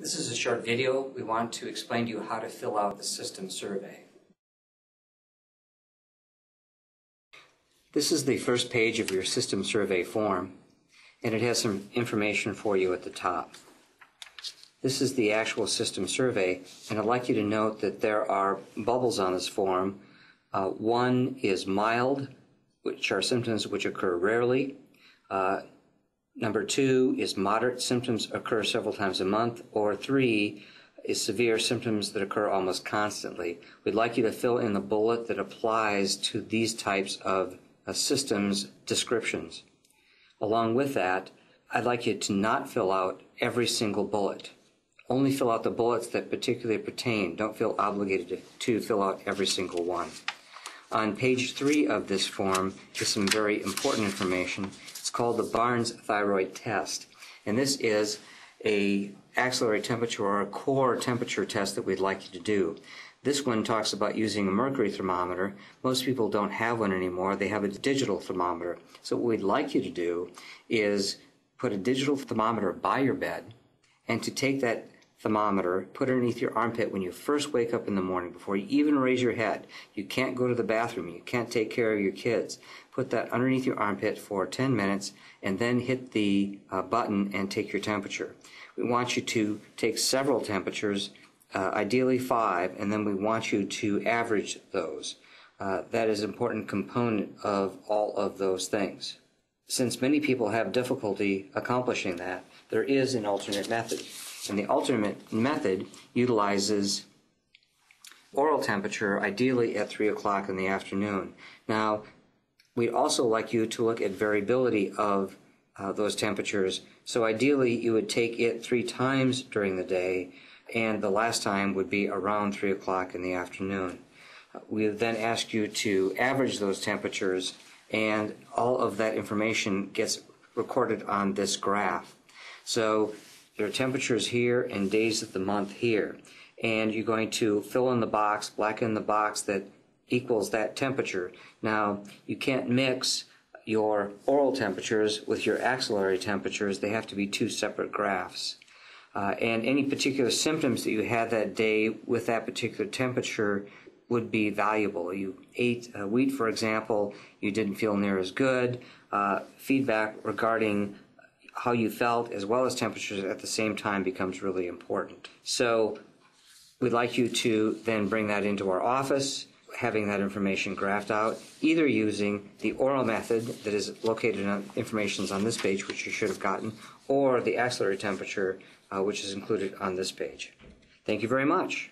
This is a short video. We want to explain to you how to fill out the system survey. This is the first page of your system survey form, and it has some information for you at the top. This is the actual system survey, and I'd like you to note that there are bubbles on this form. One is mild, which are symptoms which occur rarely. Number 2 is moderate, symptoms occur several times a month. Or 3 is severe, symptoms that occur almost constantly. We'd like you to fill in the bullet that applies to these types of systems descriptions. Along with that, I'd like you to not fill out every single bullet. Only fill out the bullets that particularly pertain. Don't feel obligated to fill out every single one. On page 3 of this form is some very important information. It's called the Barnes Thyroid Test, and this is a axillary temperature or a core temperature test that we'd like you to do. This one talks about using a mercury thermometer. Most people don't have one anymore. They have a digital thermometer. So what we'd like you to do is put a digital thermometer by your bed, and to take that thermometer, put it underneath your armpit when you first wake up in the morning before you even raise your head. You can't go to the bathroom. You can't take care of your kids. Put that underneath your armpit for 10 minutes and then hit the button and take your temperature. We want you to take several temperatures, ideally 5, and then we want you to average those. That is an important component of all of those things. Since many people have difficulty accomplishing that, there is an alternate method. And the alternate method utilizes oral temperature, ideally at 3 o'clock in the afternoon. Now, we'd also like you to look at variability of those temperatures. So ideally, you would take it 3 times during the day, and the last time would be around 3 o'clock in the afternoon. We would then ask you to average those temperatures, and all of that information gets recorded on this graph. So there are temperatures here and days of the month here, and you're going to fill in the box, blacken the box that equals that temperature. Now, you can't mix your oral temperatures with your axillary temperatures. They have to be 2 separate graphs. And any particular symptoms that you had that day with that particular temperature would be valuable. You ate wheat, for example, you didn't feel near as good. Feedback regarding how you felt as well as temperatures at the same time becomes really important. So we'd like you to then bring that into our office, having that information graphed out, either using the oral method that is located on information on this page, which you should have gotten, or the axillary temperature, which is included on this page. Thank you very much.